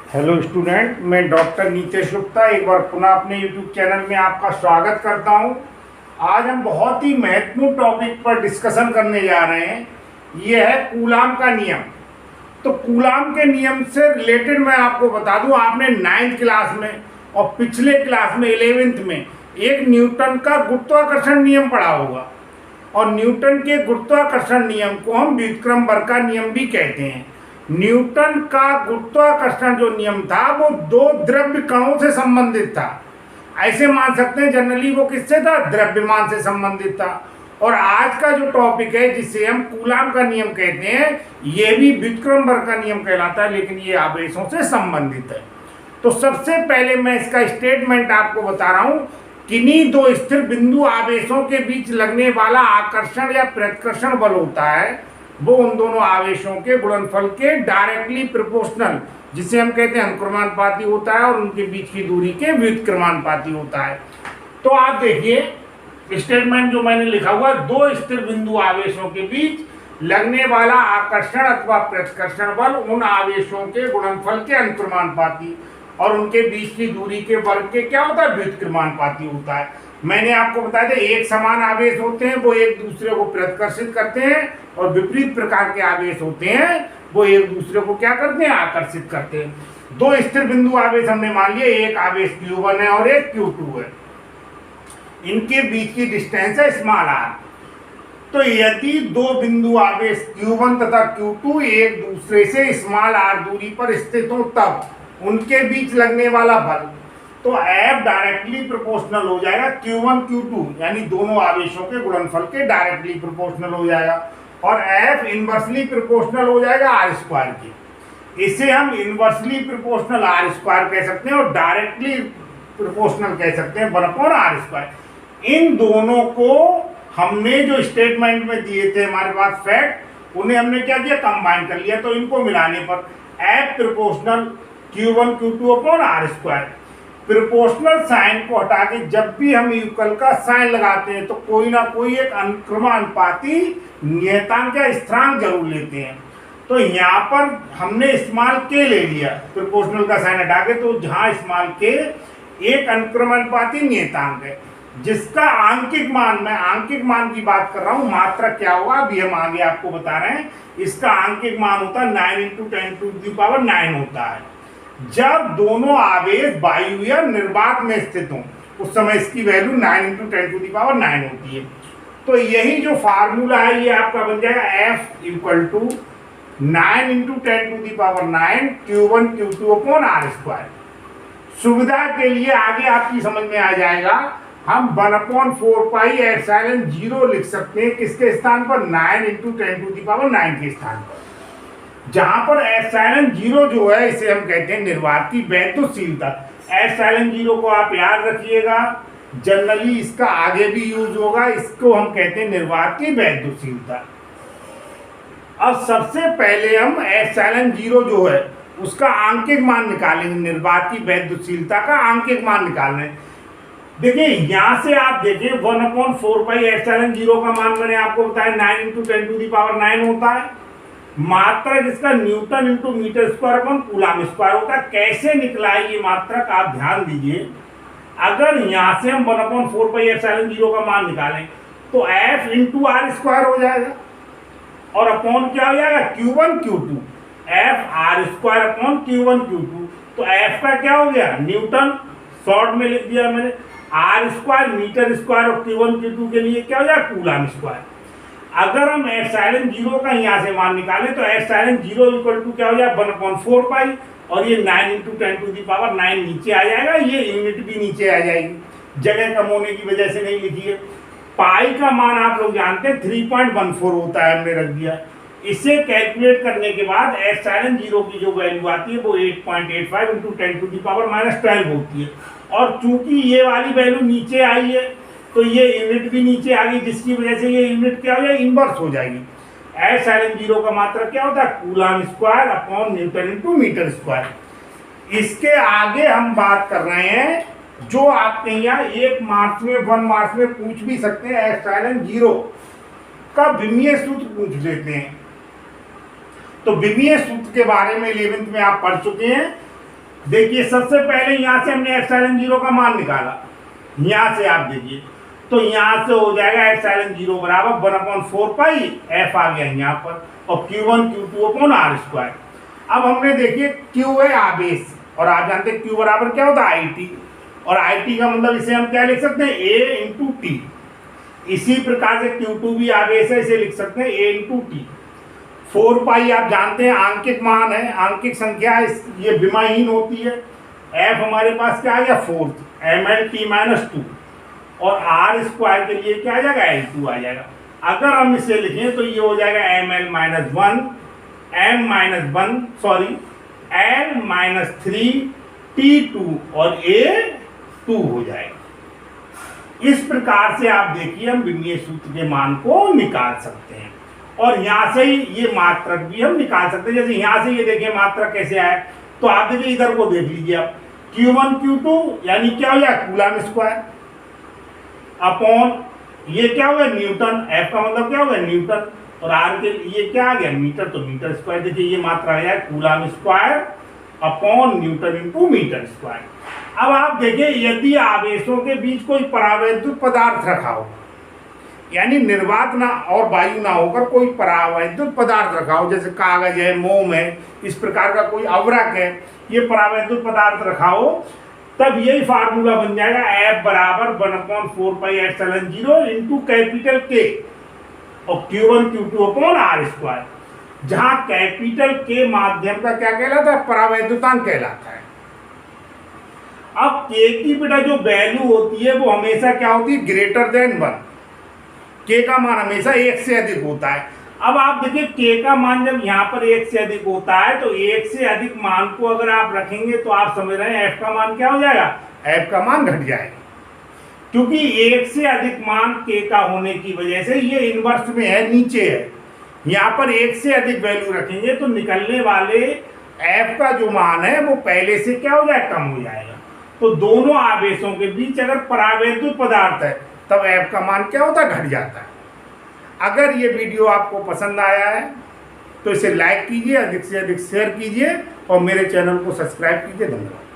Hello student, मैं doctor Nitesh Gupta एक बार पुनः अपने यूट्यूब चैनल में आपका स्वागत करता हूं। आज हम बहुत ही महत्वपूर्ण टॉपिक पर डिस्कशन करने जा रहे हैं। ये है कूलाम का नियम। तो कूलाम के नियम से रिलेटेड मैं आपको बता दूं, आपने 9th क्लास में और पिछले क्लास में 11th में एक न्यूटन का गुरुत्वाकर्षण नियम पढ़ा होगा। और न्यूटन के गुरुत्वाकर्षण नियम को हम व्युत्क्रम बल का नियम भी कहते हैं। न्यूटन का गुरुत्वाकर्षण जो नियम था वो दो द्रव्य कणों से संबंधित था। ऐसे मान सकते हैं जनरली वो किससे था, द्रव्यमान से संबंधित था। और आज का जो टॉपिक है जिसे हम कूलाम का नियम कहते हैं, ये भी व्युत्क्रम बल का नियम कहलाता है, लेकिन ये आवेशों से संबंधित है। तो सबसे पहले मैं इसका स्टेटमेंट आपको बता रहा हूं। किन्हीं दो स्थिर बिंदु आवेशों के बीच लगने वाला आकर्षण या प्रतिकर्षण बल होता है, वो उन दोनों आवेशों के गुणनफल के डायरेक्टली प्रोपोर्शनल, जिसे हम कहते हैं अनुक्रमानुपाती होता है, और उनके बीच की दूरी के व्युत्क्रमानुपाती होता है। तो आप देखिए स्टेटमेंट जो मैंने लिखा हुआ, दो स्थिर बिंदु आवेशों के बीच लगने वाला आकर्षण अथवा प्रतिकर्षण बल उन आवेशों के गुणनफल के अनुक्रमानुपाती और उनके बीच की दूरी के वर्ग के क्या होता है, व्युत्क्रमानुपाती होता है। मैंने आपको बताया था एक समान आवेश होते हैं वो एक दूसरे को प्रतिकर्षित करते हैं, और विपरीत प्रकार के आवेश होते हैं वो एक दूसरे को क्या करते हैं, आकर्षित करते हैं। दो स्थिर बिंदु आवेश हमने मान लिया, एक आवेश Q1 है और एक Q2 है। इनके बीच की डिस्टेंस है स्मॉल r। तो यदि दो बिंदु आवेश Q1 तथा Q2 एक दूसरे से स्मॉल r दूरी पर स्थित हो, तब उनके बीच लगने वाला बल तो F डायरेक्टली प्रोपोर्शनल हो जाएगा Q1 Q2, यानी दोनों आवेशों के गुणनफल के डायरेक्टली प्रोपोर्शनल हो जाएगा, और F इनवर्सली प्रोपोर्शनल हो जाएगा r स्क्वायर के। इसे हम इनवर्सली प्रोपोर्शनल r स्क्वायर कह सकते हैं और डायरेक्टली प्रोपोर्शनल कह सकते हैं 1/r स्क्वायर। इन दोनों को हमने जो स्टेटमेंट में दिए थे हमारे पास फैक्ट, उन्हें हमने क्या किया, कंबाइन कर लिया। तो इनको मिलाने पर F proportional Q1 Q2/r square. Proportional sign को हटा के जब भी हम इक्वल का साइन लगाते हैं तो कोई ना कोई एक अनुक्रमानुपाती नियतांक या स्थिरांक जरूर लेते हैं। तो यहाँ पर हमने स्मॉल के ले लिया प्रोपोर्शनल का साइन हटा के, तो जहाँ स्मॉल के एक अनुक्रमानुपाती नियतांक है जिसका आंकिक मान, मैं आंकिक मान की बात कर रहा हूँ, मात्रा क्या होगा अभी हम आगे आपको बता रहे हैं। इसका आंकिक मान होता है 9 × 10⁹ होता है। जब दोनों आवेश वायु या निर्वात में स्थित हों उस समय इसकी वैल्यू 9 × 10⁹ होती है। तो यही जो फार्मूला है ये आपका बन जाएगा F = 9 × 10⁹ Q1 Q2/r स्क्वायर। सुविधा के लिए आगे आपकी समझ में आ जाएगा, हम 1/4πε0 लिख सकते हैं किसके स्थान पर, 9 × 10⁹ के स्थान पर। जहां पर ε0 जो है इसे हम कहते हैं निर्वात की वैद्युतशीलता। ε0 को आप याद रखिएगा, जनरली इसका आगे भी यूज होगा, इसको हम कहते हैं निर्वात की वैद्युतशीलता। अब सबसे पहले हम ε0 जो है उसका आंकिक मान निकालेंगे, निर्वात की वैद्युतशीलता का आंकिक मान निकालना है। देखिए यहां से आप देखिए 1/4πε0 का मान मैंने आपको बताया 9 × 10⁹ होता है। मात्रक इसका न्यूटन × मीटर²/कूलाम स्क्वायर होता है। कैसे निकला है ये मात्रक आप ध्यान दीजिए। अगर यहाँ से हम 1/4πε0 का मान निकालें तो F × r² हो जाएगा, और अपॉन क्या हो जाएगा, Q1 Q2। F r² Q1 Q2। तो F का क्या हो गया, न्यूटन, शॉर्ट में लिख दिया मैंने, r² मीटर² और Q1 Q2 के लिए क्या हो जाएगा, कूलाम स्क्वायर। अगर हम ε0 का यहाँ से मान निकालें तो ε0 क्या हो जाए, 1/4π, और ये 9 × 10⁹ नीचे आ जाएगा, ये यूनिट भी नीचे आ जाएगी, जगह कम होने की वजह से नहीं लिखी है। पाई का मान आप लोग जानते हैं 3.14 होता है, हमने रख दिया। इसे कैलकुलेट करने के बाद ε0 की जो वैल्यू आती है वो 8.85 × 10⁻12 होती है। और चूंकि ये वाली वैल्यू नीचे आई है तो ये यूनिट भी नीचे आ गई, जिसकी वजह से ये यूनिट क्या हो जाएगी, इन्वर्स हो जाएगी। ε0 का मात्रा क्या होता है, कूलाम स्क्वायर/न्यूटन × मीटर²। इसके आगे हम बात कर रहे हैं जो आपके यहाँ 1 मार्क्स में पूछ भी सकते हैं, ε0 का विमीय सूत्र पूछ लेते हैं। तो विमीय सूत्र के बारे में 11th में आप पढ़ चुके हैं। देखिए सबसे पहले यहाँ से हमने एप्सिलॉन जीरो का मान निकाला, यहाँ से आप देखिए तो यहाँ से हो जाएगा एप्सिलॉन जीरो बराबर 1/4 पाई एफ आ गया यहाँ पर, और Q1 Q2 upon r square. अब हमने देखिए Q है आवेश, और आप जानते हैं Q बराबर क्या होता है IT, और IT का मतलब इसे हम क्या लिख सकते हैं A इंटू टी। इसी प्रकार से Q2 भी आवेश है, इसे लिख सकते हैं A इंटू टी। 4 पाई आप जानते हैं आंकिक मान है, आंकिक संख्या है, ये विमाहीन होती है। F हमारे पास क्या आ गया 4 mL/t-2, और आर स्क्वायर के लिए क्या आ जाएगा L2 आ जाएगा। अगर हम इसे लिखें तो ये हो जाएगा L-3 और A2 हो जाएगा। इस प्रकार से आप देखिए हम विमीय सूत्र के मान को निकाल सकते हैं, और यहाँ से ही ये मात्रक भी हम निकाल सकते हैं। जैसे यहाँ से ये देखिए मात्रक कैसे आए, तो आप देखिए इधर को देख लीजिए आप, Q1 Q2 यानी क्या हो जाएगा कूलम स्क्वायर अपॉन ये क्या हो गया न्यूटन, F का मतलब क्या हो गया न्यूटन, और R के लिए क्या आ गया मीटर, तो मीटर स्क्वायर। देखिए ये मात्रा आ जाए coulomb square upon newton into metre square. अब आप देखिए यदि आवेशों के बीच कोई परावैद्युत पदार्थ रखा हो, यानी निर्वात ना और वायु ना होकर कोई परावैद्युत पदार्थ रखा हो, जैसे कागज है, मोम है, इस प्रकार का कोई अवरक है, ये परावैद्युत पदार्थ रखा हो, तब यही फार्मूला बन जाएगा F बराबर 1/4 pi epsilon zero into capital K और Q1 Q2 upon r square, जहां कैपिटल K माध्यम का क्या कहलाता है परावैद्युतांक कहलाता है। अब K की बेटा जो वैल्यू होती है वो हमेशा क्या होती है ग्रेटर देन 1, K का मान हमेशा 1 से अधिक होता है। अब आप देखिए K का मान जब यहाँ पर 1 से अधिक होता है तो 1 से अधिक मान को अगर आप रखेंगे तो आप समझ रहे हैं F का मान क्या हो जाएगा, F का मान घट जाएगा, क्योंकि 1 से अधिक मान K का होने की वजह से ये इनवर्स में है, नीचे है। यहाँ पर 1 से अधिक वैल्यू रखेंगे तो निकलने वाले F का जो मान है वो पहले से क्या हो जाएगा कम हो जाएगा। तो दोनों आवेशों के बीच अगर परावैद्युत पदार्थ है तब F का मान क्या होता है घट जाता है। अगर ये वीडियो आपको पसंद आया है तो इसे लाइक कीजिए, अधिक से अधिक शेयर कीजिए और मेरे चैनल को सब्सक्राइब कीजिए। धन्यवाद।